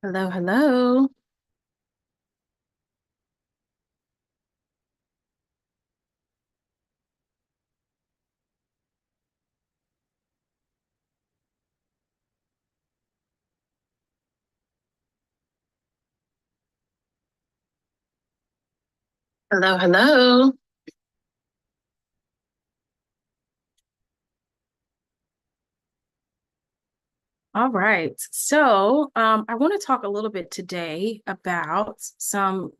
Hello, hello. Hello, hello. All right. I want to talk a little bit today about some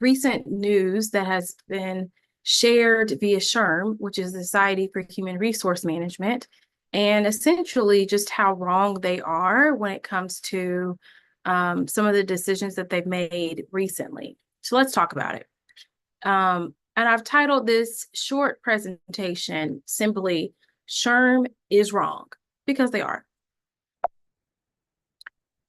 recent news that has been shared via SHRM, which is the Society for Human Resource Management, and essentially just how wrong they are when it comes to some of the decisions that they've made recently. So let's talk about it. And I've titled this short presentation simply SHRM is wrong, because they are.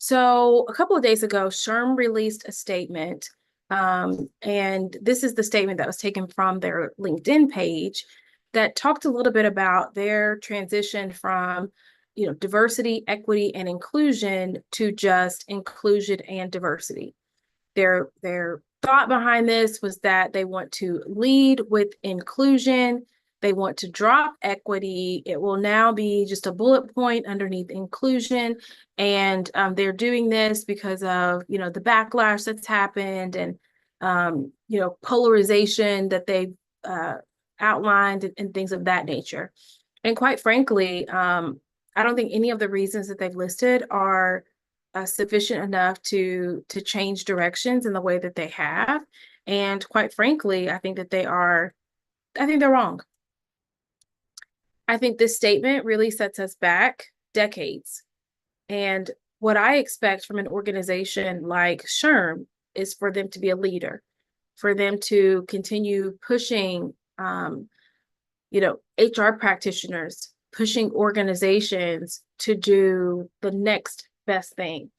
So a couple of days ago, SHRM released a statement, and this is the statement that was taken from their LinkedIn page that talked a little bit about their transition from, diversity, equity, and inclusion to just inclusion and diversity. Their thought behind this was that they want to lead with inclusion. They want to drop equity. It will now be just a bullet point underneath inclusion. And they're doing this because of, the backlash that's happened and, polarization that they've outlined and things of that nature. And quite frankly, I don't think any of the reasons that they've listed are sufficient enough to change directions in the way that they have. And quite frankly, I think they're wrong. I think this statement really sets us back decades. And what I expect from an organization like SHRM is for them to be a leader, for them to continue pushing, HR practitioners, pushing organizations to do the next best thing.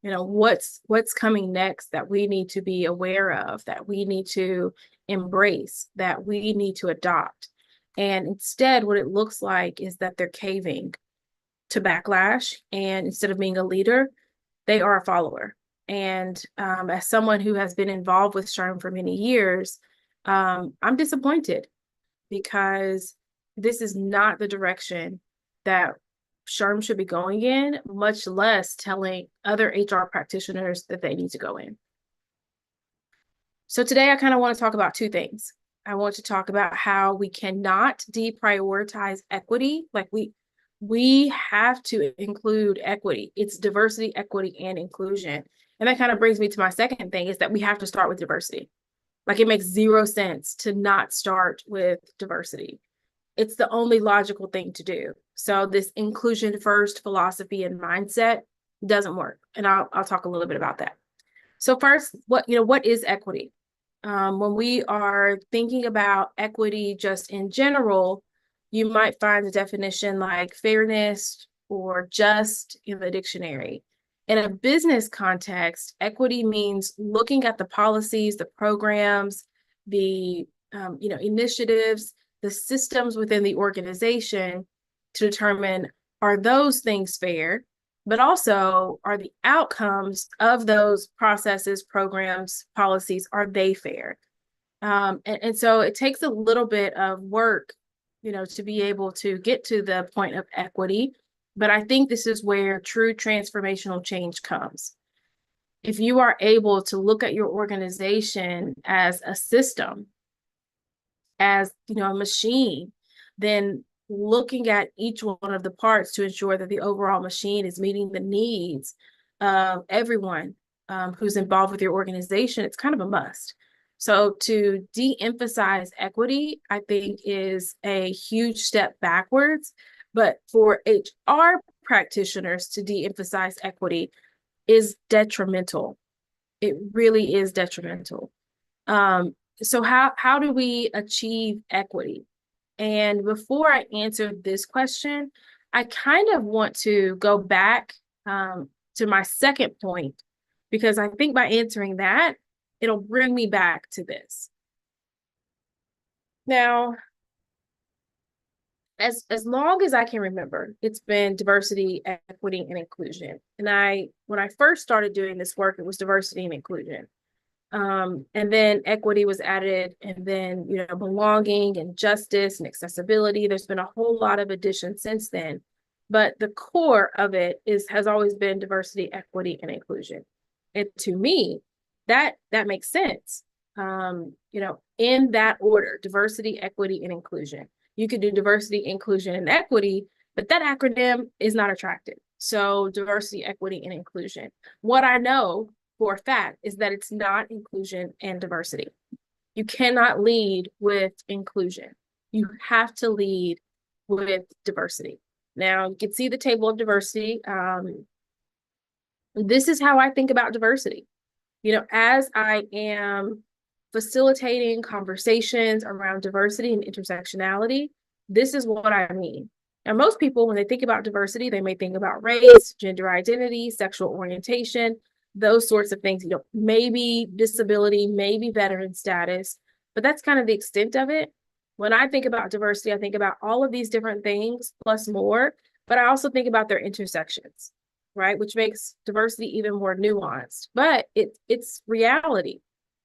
What's coming next that we need to be aware of, that we need to embrace, that we need to adopt. And instead, what it looks like is that they're caving to backlash, and instead of being a leader, they are a follower. And as someone who has been involved with SHRM for many years, I'm disappointed because this is not the direction that SHRM should be going in, much less telling other HR practitioners that they need to go in. So today I kind of want to talk about two things. I want to talk about how we cannot deprioritize equity. Like we have to include equity. It's diversity, equity, and inclusion. And that kind of brings me to my second thing, is that we have to start with diversity. Like, it makes zero sense to not start with diversity. It's the only logical thing to do. So this inclusion first philosophy and mindset doesn't work. And I'll talk a little bit about that. So first, what is equity? When we are thinking about equity just in general, you might find a definition like fairness or just in the dictionary. In a business context, equity means looking at the policies, the programs, the initiatives, the systems within the organization to determine, are those things fair, but also, are the outcomes of those processes, programs, policies, are they fair? And so it takes a little bit of work, to be able to get to the point of equity. But I think this is where true transformational change comes. If you are able to look at your organization as a system, as a machine, then looking at each one of the parts to ensure that the overall machine is meeting the needs of everyone who's involved with your organization, it's kind of a must. So to de-emphasize equity, I think, is a huge step backwards. But for HR practitioners to de-emphasize equity is detrimental. It really is detrimental. So how do we achieve equity? And before I answer this question, I kind of want to go back to my second point, because I think by answering that, it'll bring me back to this. Now, as long as I can remember, it's been diversity, equity, and inclusion. And when I first started doing this work, it was diversity and inclusion. And then equity was added, and then, belonging and justice and accessibility. There's been a whole lot of additions since then. But the core of it has always been diversity, equity, and inclusion. And to me, that makes sense. In that order: diversity, equity, and inclusion. You could do diversity, inclusion, and equity, but that acronym is not attractive. So diversity, equity, and inclusion. What I know for a fact is that it's not inclusion and diversity. You cannot lead with inclusion. You have to lead with diversity. Now, you can see the table of diversity. This is how I think about diversity. As I am facilitating conversations around diversity and intersectionality, this is what I mean. Now, most people, when they think about diversity, they may think about race, gender identity, sexual orientation, those sorts of things, maybe disability, maybe veteran status, but that's kind of the extent of it. When I think about diversity, I think about all of these different things plus more, but I also think about their intersections, right? Which makes diversity even more nuanced, but it's reality,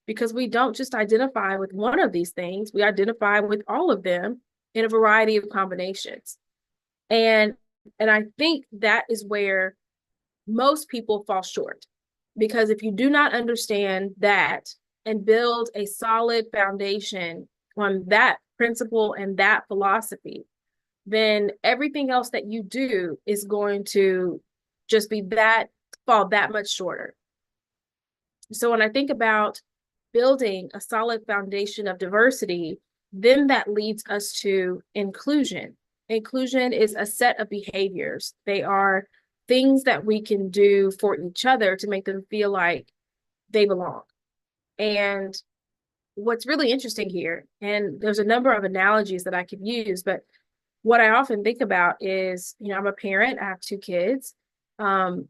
because we don't just identify with one of these things, we identify with all of them in a variety of combinations. And I think that is where most people fall short. Because if you do not understand that and build a solid foundation on that principle and that philosophy, then everything else that you do is going to just fall that much shorter. So when I think about building a solid foundation of diversity, then that leads us to inclusion. Inclusion is a set of behaviors. They are things that we can do for each other to make them feel like they belong. And what's really interesting here, and there's a number of analogies that I could use, but what I often think about is, I'm a parent, I have 2 kids, and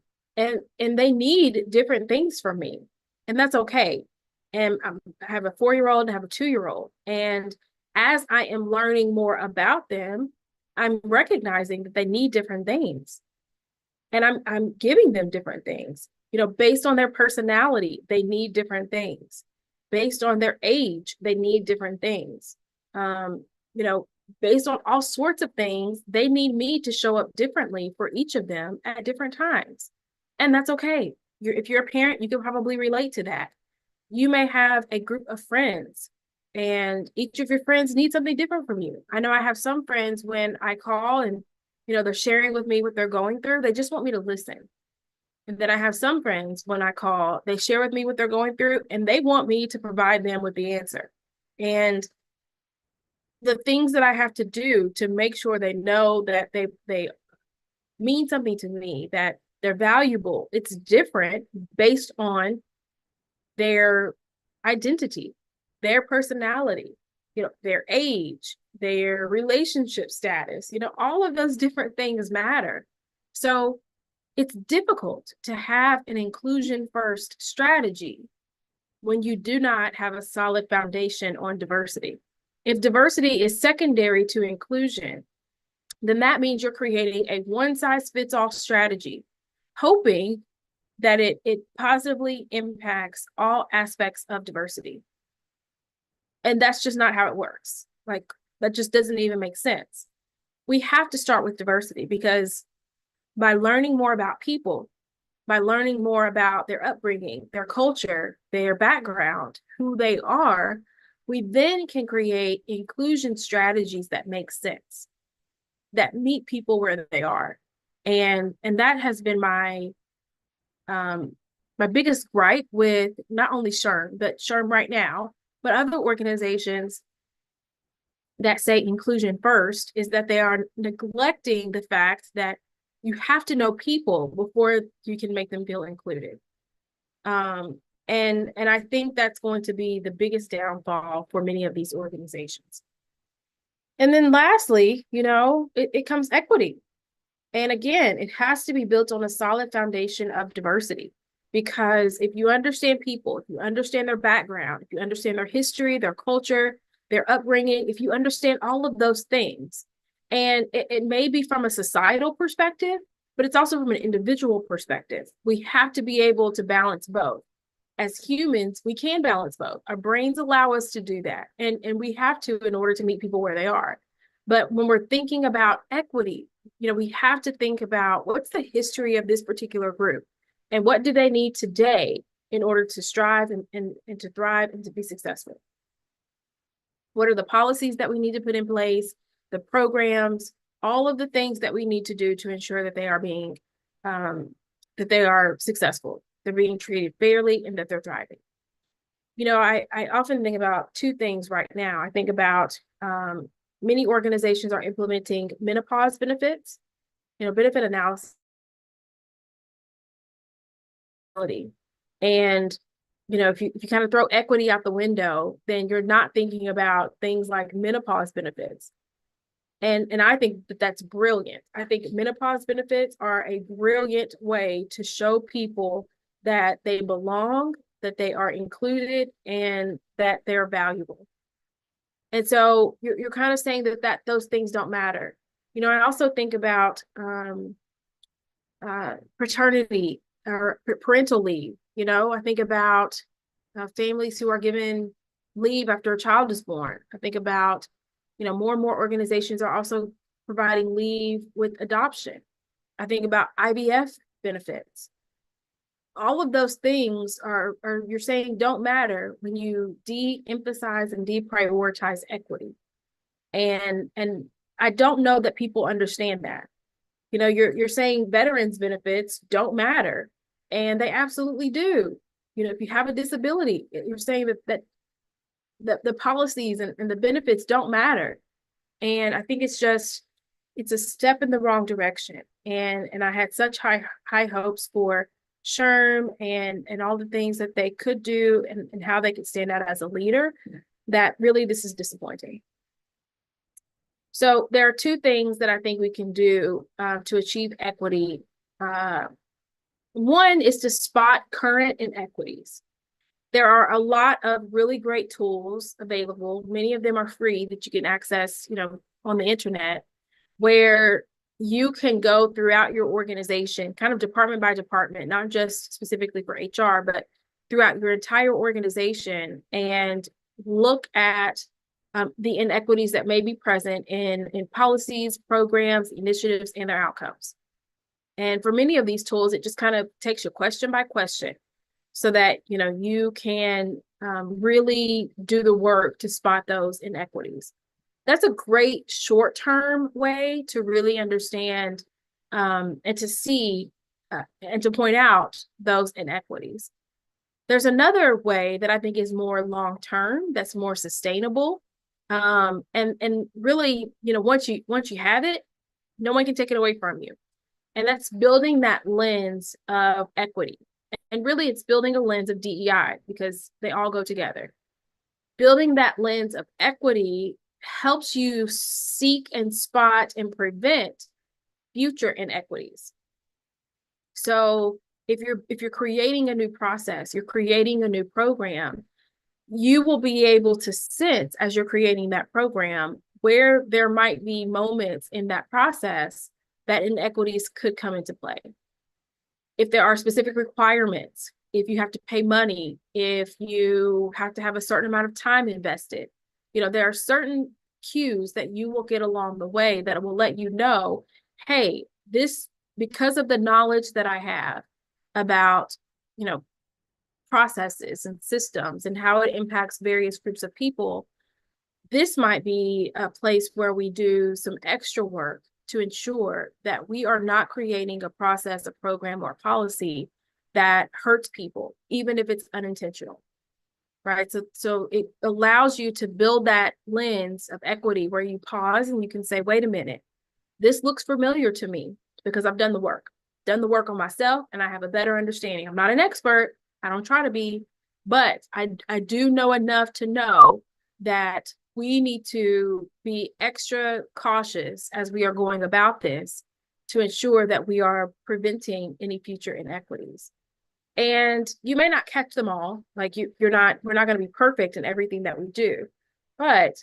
they need different things from me, and that's okay. And I have a 4-year-old and I have a 2-year-old. And as I am learning more about them, I'm recognizing that they need different things. And I'm giving them different things, based on their personality, they need different things. Based on their age, they need different things. Based on all sorts of things, they need me to show up differently for each of them at different times. And that's okay. If you're a parent, you can probably relate to that. You may have a group of friends, and each of your friends needs something different from you. I know I have some friends, when I call and they're sharing with me what they're going through, they just want me to listen. And then I have some friends, when I call, they share with me what they're going through, and they want me to provide them with the answer. And the things that I have to do to make sure they know that they mean something to me, that they're valuable, it's different based on their identity, their personality, their age, their relationship status, all of those different things matter. So it's difficult to have an inclusion first strategy when you do not have a solid foundation on diversity. If diversity is secondary to inclusion, then that means you're creating a one size fits all strategy, hoping that it positively impacts all aspects of diversity. And that's just not how it works. Like, that just doesn't even make sense. We have to start with diversity, because by learning more about people, by learning more about their upbringing, their culture, their background, who they are, we then can create inclusion strategies that make sense, that meet people where they are. And that has been my biggest gripe with not only SHRM, but SHRM right now, but other organizations that say inclusion first, is that they are neglecting the fact that you have to know people before you can make them feel included. And I think that's going to be the biggest downfall for many of these organizations. And then lastly, it comes equity. And again, it has to be built on a solid foundation of diversity. Because if you understand people, if you understand their background, if you understand their history, their culture, their upbringing, if you understand all of those things, And it may be from a societal perspective, but it's also from an individual perspective. We have to be able to balance both. As humans, we can balance both. Our brains allow us to do that. And we have to in order to meet people where they are. But when we're thinking about equity, we have to think about what's the history of this particular group and what do they need today in order to strive and to thrive and to be successful. What are the policies that we need to put in place, the programs, all of the things that we need to do to ensure that they are being, that they are successful, they're being treated fairly, and that they're thriving. I often think about two things right now. I think about many organizations are implementing menopause benefits, benefit analysis. And if you kind of throw equity out the window, then you're not thinking about things like menopause benefits. And I think that that's brilliant. I think menopause benefits are a brilliant way to show people that they belong, that they are included, and that they're valuable. And so you're kind of saying that those things don't matter. I also think about paternity or parental leave. I think about families who are given leave after a child is born. I think about, more and more organizations are also providing leave with adoption. I think about IVF benefits. All of those things are you're saying don't matter when you de-emphasize and deprioritize equity. And I don't know that people understand that. You're saying veterans benefits don't matter, and they absolutely do. If you have a disability, you're saying that the policies and the benefits don't matter. And I think it's a step in the wrong direction. And I had such high hopes for SHRM and all the things that they could do and how they could stand out as a leader, that really this is disappointing. So there are two things that I think we can do to achieve equity. One is to spot current inequities. There are a lot of really great tools available. Many of them are free that you can access, on the internet, where you can go throughout your organization, kind of department by department, not just specifically for HR, but throughout your entire organization, and look at the inequities that may be present in policies, programs, initiatives, and their outcomes. And for many of these tools, it just kind of takes you question by question so that, you can really do the work to spot those inequities. That's a great short-term way to really understand and to see and to point out those inequities. There's another way that I think is more long-term, that's more sustainable. And really, once you have it, no one can take it away from you. And that's building that lens of equity. And really, it's building a lens of DEI because they all go together. Building that lens of equity helps you seek and spot and prevent future inequities. So if you're creating a new process, you're creating a new program, you will be able to sense as you're creating that program where there might be moments in that process that inequities could come into play. If there are specific requirements, if you have to pay money, if you have to have a certain amount of time invested, there are certain cues that you will get along the way that will let you know, hey, this, because of the knowledge that I have about, processes and systems and how it impacts various groups of people, this might be a place where we do some extra work to ensure that we are not creating a process, a program, or a policy that hurts people, even if it's unintentional, right? So it allows you to build that lens of equity where you pause and you can say, wait a minute, this looks familiar to me because I've done the work on myself, and I have a better understanding. I'm not an expert. I don't try to be, but I do know enough to know that we need to be extra cautious as we are going about this to ensure that we are preventing any future inequities. And you may not catch them all, like we're not going to be perfect in everything that we do, but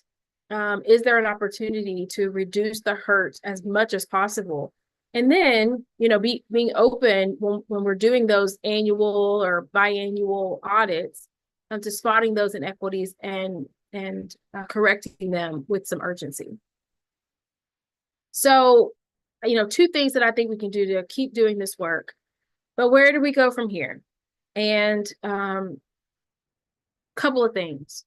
Is there an opportunity to reduce the hurt as much as possible? And then, being open when we're doing those annual or biannual audits, to spotting those inequities and correcting them with some urgency. So, two things that I think we can do to keep doing this work. But where do we go from here? And couple of things.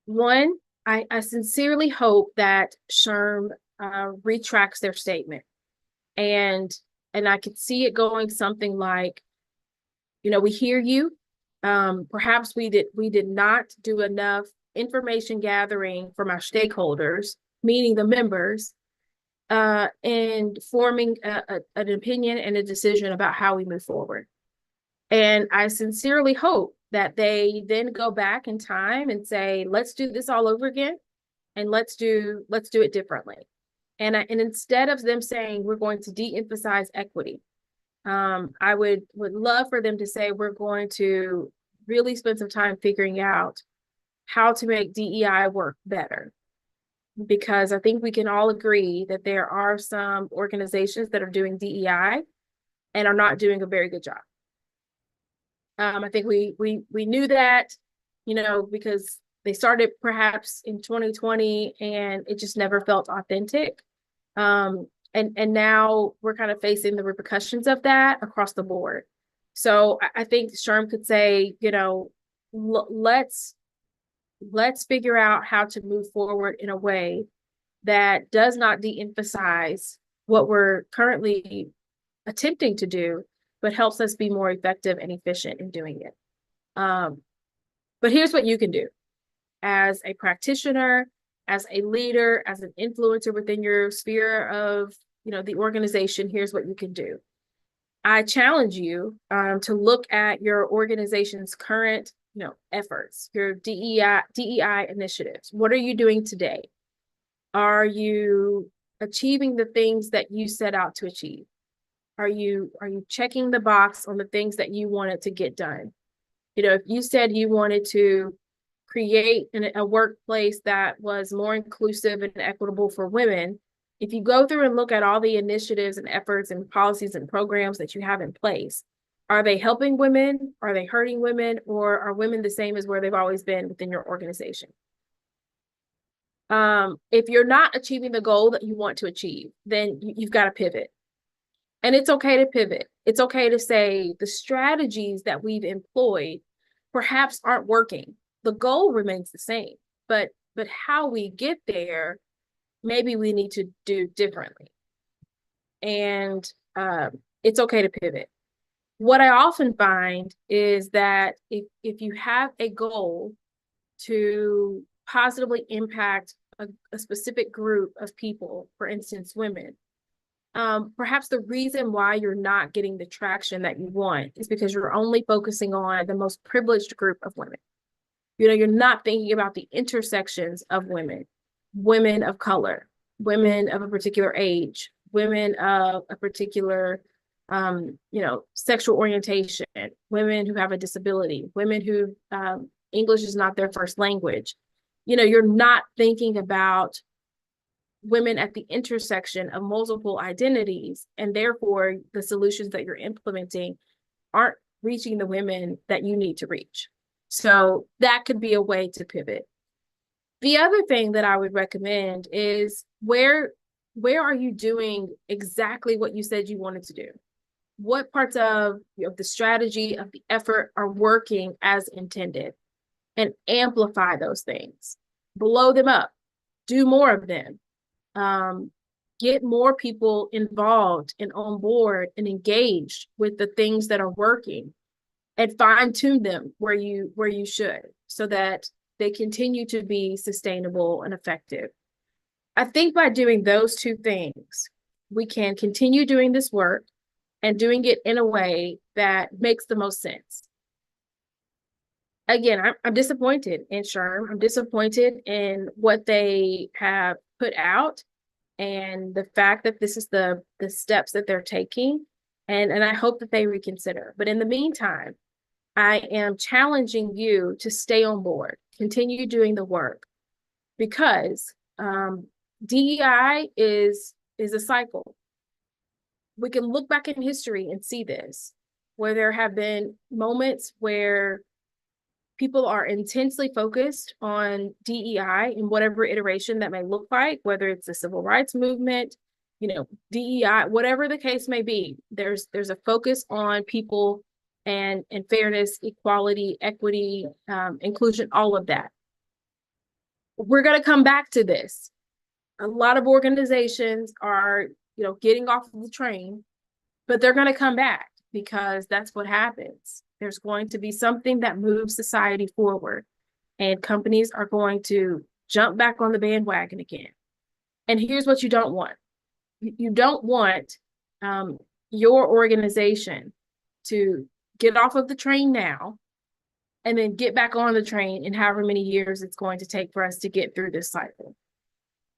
One, I sincerely hope that SHRM retracts their statement, and I could see it going something like, we hear you. Perhaps we did not do enough information gathering from our stakeholders, meaning the members, and forming an opinion and a decision about how we move forward. And I sincerely hope that they then go back in time and say, let's do this all over again, and let's do it differently. And instead of them saying we're going to de-emphasize equity, I would love for them to say we're going to really spend some time figuring out how to make DEI work better. Because I think we can all agree that there are some organizations that are doing DEI and are not doing a very good job. I think we knew that, because they started perhaps in 2020 and it just never felt authentic. And now we're kind of facing the repercussions of that across the board. So I think SHRM could say, let's figure out how to move forward in a way that does not de-emphasize what we're currently attempting to do, but helps us be more effective and efficient in doing it. But here's what you can do as a practitioner, as a leader, as an influencer within your sphere of, the organization. Here's what you can do. I challenge you to look at your organization's current, efforts, your DEI initiatives. What are you doing today? Are you achieving the things that you set out to achieve? Are you checking the box on the things that you wanted to get done? If you said you wanted to create a workplace that was more inclusive and equitable for women, if you go through and look at all the initiatives and efforts and policies and programs that you have in place, are they helping women? Are they hurting women? Or are women the same as where they've always been within your organization? If you're not achieving the goal that you want to achieve, then you've got to pivot. And it's okay to pivot. It's okay to say the strategies that we've employed perhaps aren't working. The goal remains the same, but how we get there, maybe we need to do differently. And it's okay to pivot. What I often find is that if you have a goal to positively impact a specific group of people, for instance, women, perhaps the reason why you're not getting the traction that you want is because you're only focusing on the most privileged group of women. You're not thinking about the intersections of women of color, women of a particular age, women of a particular, sexual orientation, women who have a disability, women who English is not their first language. You're not thinking about women at the intersection of multiple identities, and therefore the solutions that you're implementing aren't reaching the women that you need to reach. So that could be a way to pivot. The other thing that I would recommend is where are you doing exactly what you said you wanted to do? What parts of the strategy, of the effort are working as intended? And amplify those things, blow them up, do more of them. Get more people involved and on board and engaged with the things that are working, and fine tune them where you should, so that they continue to be sustainable and effective. I think by doing those two things, we can continue doing this work and doing it in a way that makes the most sense. Again, I'm disappointed in SHRM. I'm disappointed in what they have put out and the fact that this is the steps that they're taking. And I hope that they reconsider. But in the meantime, I am challenging you to stay on board, continue doing the work. because DEI is a cycle. We can look back in history and see this, where there have been moments where people are intensely focused on DEI in whatever iteration that may look like, whether it's the civil rights movement, DEI, whatever the case may be. There's a focus on people and fairness, equality, equity, inclusion, all of that. We're going to come back to this. A lot of organizations are, getting off of the train, but they're going to come back because that's what happens. There's going to be something that moves society forward, and companies are going to jump back on the bandwagon again. And here's what you don't want. You don't want your organization to get off of the train now and then get back on the train in however many years it's going to take for us to get through this cycle.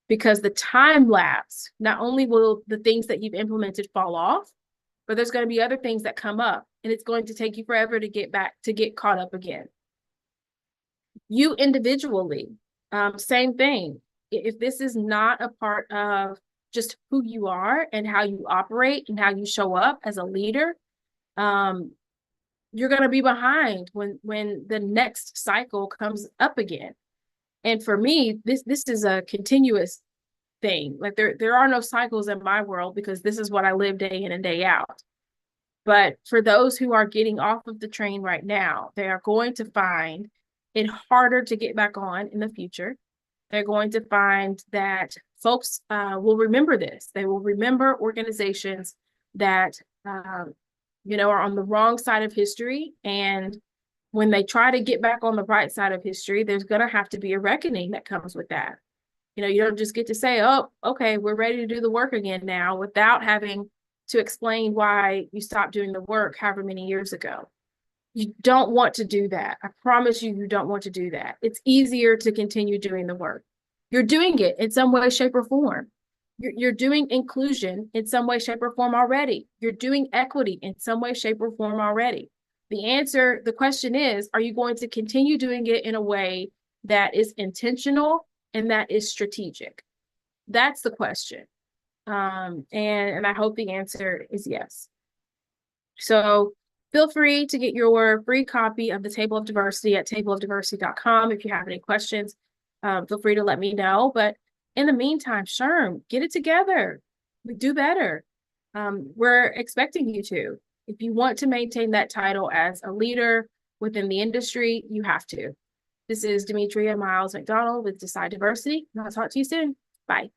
Because the time lapse, not only will the things that you've implemented fall off, but there's going to be other things that come up, and it's going to take you forever to get caught up again. You individually, same thing. If this is not a part of just who you are and how you operate and how you show up as a leader, you're going to be behind when the next cycle comes up again. And for me, this is a continuous thing. Like there are no cycles in my world because this is what I live day in and day out. But for those who are getting off of the train right now, they are going to find it harder to get back on in the future. They're going to find that folks will remember this. They will remember organizations that, are on the wrong side of history. And when they try to get back on the right side of history, there's going to have to be a reckoning that comes with that. You don't just get to say, oh, okay, we're ready to do the work again now without having to explain why you stopped doing the work however many years ago. You don't want to do that. I promise you, you don't want to do that. It's easier to continue doing the work. You're doing it in some way, shape, or form. You're doing inclusion in some way, shape, or form already. You're doing equity in some way, shape, or form already. The question is, are you going to continue doing it in a way that is intentional and that is strategic? That's the question. And I hope the answer is yes. So feel free to get your free copy of the Table of Diversity at tableofdiversity.com. If you have any questions, feel free to let me know. But in the meantime, SHRM, get it together. We do better. We're expecting you to. If you want to maintain that title as a leader within the industry, you have to. This is Demetria Miles McDonald with Decide Diversity, and I'll talk to you soon. Bye.